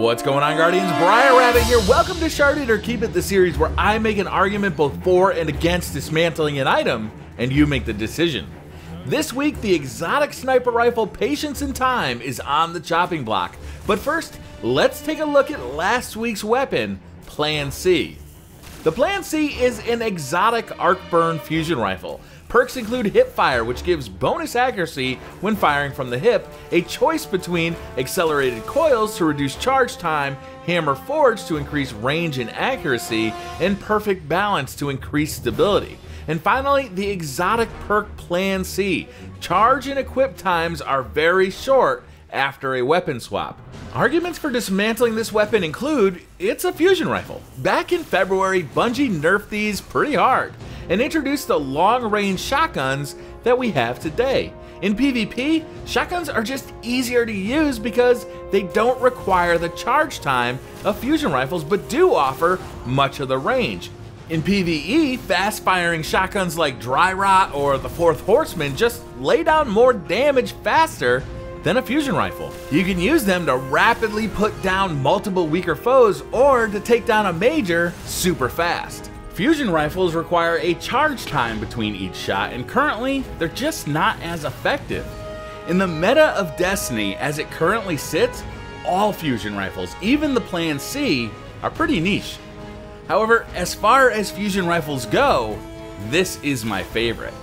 What's going on, Guardians? Briar Rabbit here. Welcome to Shard It or Keep It, the series where I make an argument both for and against dismantling an item, and you make the decision. This week, the exotic sniper rifle Patience and Time is on the chopping block. But first, let's take a look at last week's weapon, Plan C. The Plan C is an exotic arc burn fusion rifle. Perks include hip fire, which gives bonus accuracy when firing from the hip, a choice between accelerated coils to reduce charge time, hammer forge to increase range and accuracy, and perfect balance to increase stability. And finally, the exotic perk Plan C. Charge and equip times are very short after a weapon swap. Arguments for dismantling this weapon include, it's a fusion rifle. Back in February, Bungie nerfed these pretty hard and introduced the long-range shotguns that we have today. In PvP, shotguns are just easier to use because they don't require the charge time of fusion rifles but do offer much of the range. In PvE, fast-firing shotguns like Dry Rot or the Fourth Horseman just lay down more damage faster than a fusion rifle. You can use them to rapidly put down multiple weaker foes or to take down a major super fast. Fusion rifles require a charge time between each shot, and currently, they're just not as effective. In the meta of Destiny, as it currently sits, all fusion rifles, even the Plan C, are pretty niche. However, as far as fusion rifles go, this is my favorite.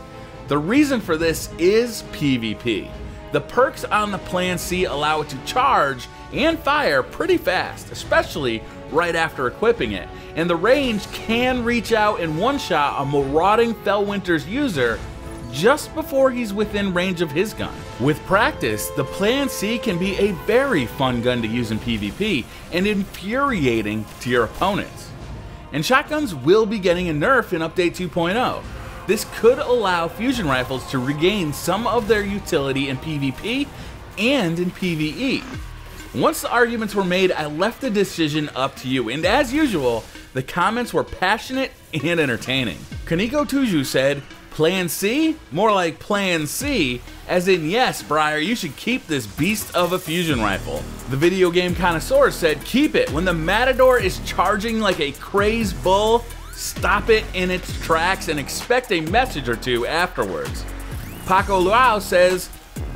The reason for this is PvP. The perks on the Plan C allow it to charge and fire pretty fast, especially right after equipping it, and the range can reach out and one-shot a marauding Fellwinter's user just before he's within range of his gun. With practice, the Plan C can be a very fun gun to use in PvP and infuriating to your opponents. And shotguns will be getting a nerf in Update 2.0. This could allow fusion rifles to regain some of their utility in PvP and in PvE. Once the arguments were made, I left the decision up to you, and as usual, the comments were passionate and entertaining. Kaneko Tuju said, Plan C? More like Plan C, as in yes, Briar, you should keep this beast of a fusion rifle. The video game connoisseur said, keep it. When the Matador is charging like a crazed bull, stop it in its tracks and expect a message or two afterwards. Paco Luau says,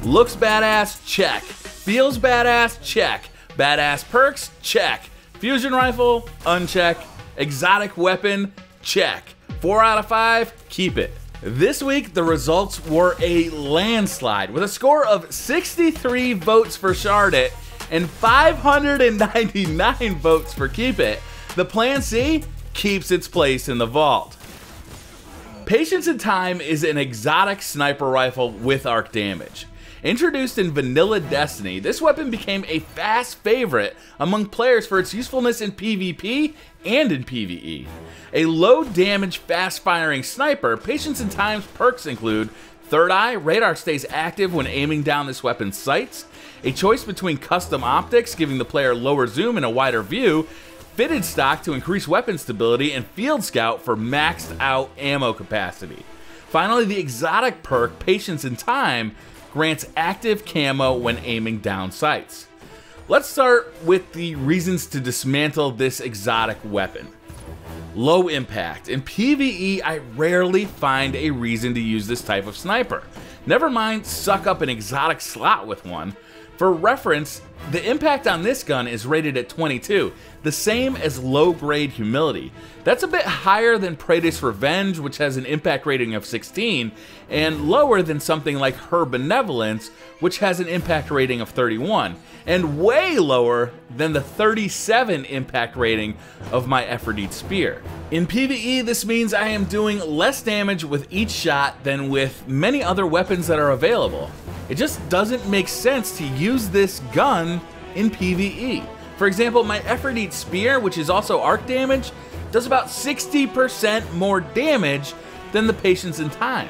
looks badass, check. Feels badass, check. Badass perks, check. Fusion rifle, uncheck. Exotic weapon, check. 4 out of 5, keep it. This week, the results were a landslide with a score of 63 votes for Shard It and 599 votes for Keep It. The Plan C keeps its place in the vault. Patience and Time is an exotic sniper rifle with arc damage. Introduced in vanilla Destiny, this weapon became a fast favorite among players for its usefulness in PvP and in PvE. A low damage, fast firing sniper, Patience and Time's perks include Third Eye, radar stays active when aiming down this weapon's sights, a choice between custom optics giving the player lower zoom and a wider view, fitted stock to increase weapon stability, and Field Scout for maxed out ammo capacity. Finally, the exotic perk, Patience and Time, grants active camo when aiming down sights. Let's start with the reasons to dismantle this exotic weapon. Low impact. In PvE, I rarely find a reason to use this type of sniper. Never mind suck up an exotic slot with one. For reference, the impact on this gun is rated at 22, the same as low-grade Humility. That's a bit higher than Praetor's Revenge, which has an impact rating of 16, and lower than something like Her Benevolence, which has an impact rating of 31, and way lower than the 37 impact rating of my Aphrodite Spear. In PvE, this means I am doing less damage with each shot than with many other weapons that are available. It just doesn't make sense to use this gun in PvE. For example, my Aphrodite Spear, which is also arc damage, does about 60% more damage than the Patience and Time.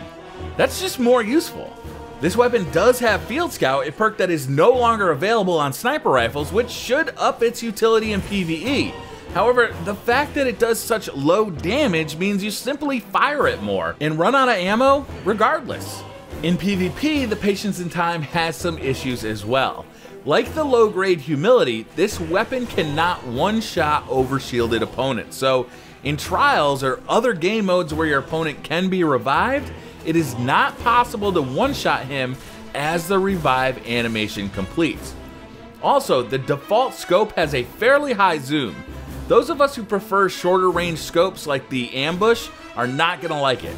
That's just more useful. This weapon does have Field Scout, a perk that is no longer available on sniper rifles, which should up its utility in PvE. However, the fact that it does such low damage means you simply fire it more and run out of ammo regardless. In PvP, the Patience and Time has some issues as well. Like the low-grade Humility, this weapon cannot one-shot overshielded opponents, so in trials or other game modes where your opponent can be revived, it is not possible to one-shot him as the revive animation completes. Also, the default scope has a fairly high zoom. Those of us who prefer shorter range scopes like the Ambush are not going to like it.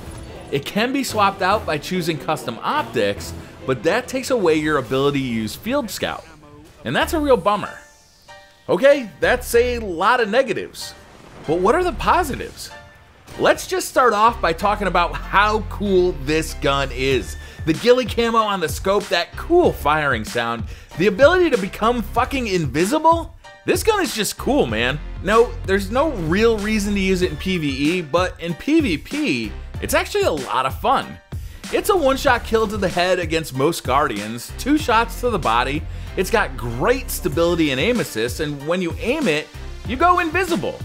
It can be swapped out by choosing custom optics, but that takes away your ability to use Field Scout. And that's a real bummer. Okay, that's a lot of negatives. But what are the positives? Let's just start off by talking about how cool this gun is. The ghillie camo on the scope, that cool firing sound, the ability to become fucking invisible. This gun is just cool, man. No, there's no real reason to use it in PvE, but in PvP, it's actually a lot of fun. It's a one-shot kill to the head against most Guardians, 2 shots to the body. It's got great stability and aim assist, and when you aim it, you go invisible.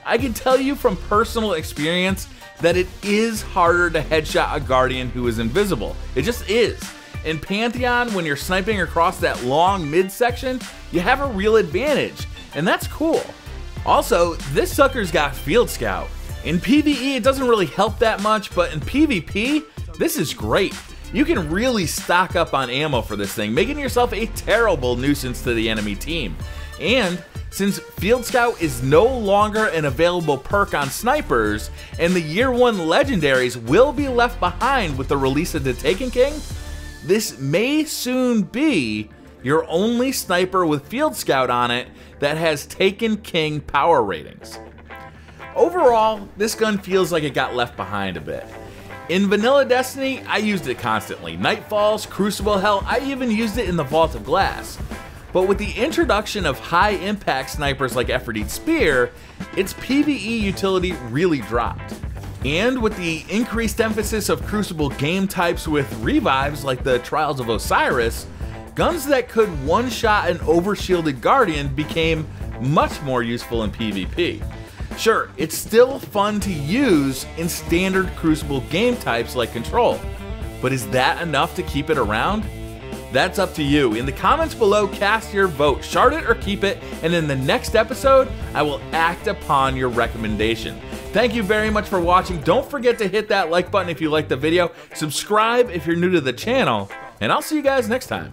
I can tell you from personal experience that it is harder to headshot a Guardian who is invisible. It just is. In Pantheon, when you're sniping across that long midsection, you have a real advantage, and that's cool. Also, this sucker's got Field Scout. In PvE, it doesn't really help that much, but in PvP, this is great. You can really stock up on ammo for this thing, making yourself a terrible nuisance to the enemy team. And since Field Scout is no longer an available perk on snipers, and the Year 1 legendaries will be left behind with the release of the Taken King, this may soon be your only sniper with Field Scout on it that has Taken King power ratings. Overall, this gun feels like it got left behind a bit. In Vanilla Destiny, I used it constantly. Nightfalls, Crucible, hell, I even used it in the Vault of Glass. But with the introduction of high-impact snipers like Aphrodite's Spear, its PvE utility really dropped. And with the increased emphasis of Crucible game types with revives like the Trials of Osiris, guns that could one-shot an overshielded Guardian became much more useful in PvP. Sure, it's still fun to use in standard Crucible game types like Control, but is that enough to keep it around? That's up to you. In the comments below, cast your vote. Shard it or keep it, and in the next episode, I will act upon your recommendation. Thank you very much for watching. Don't forget to hit that like button if you liked the video, subscribe if you're new to the channel, and I'll see you guys next time.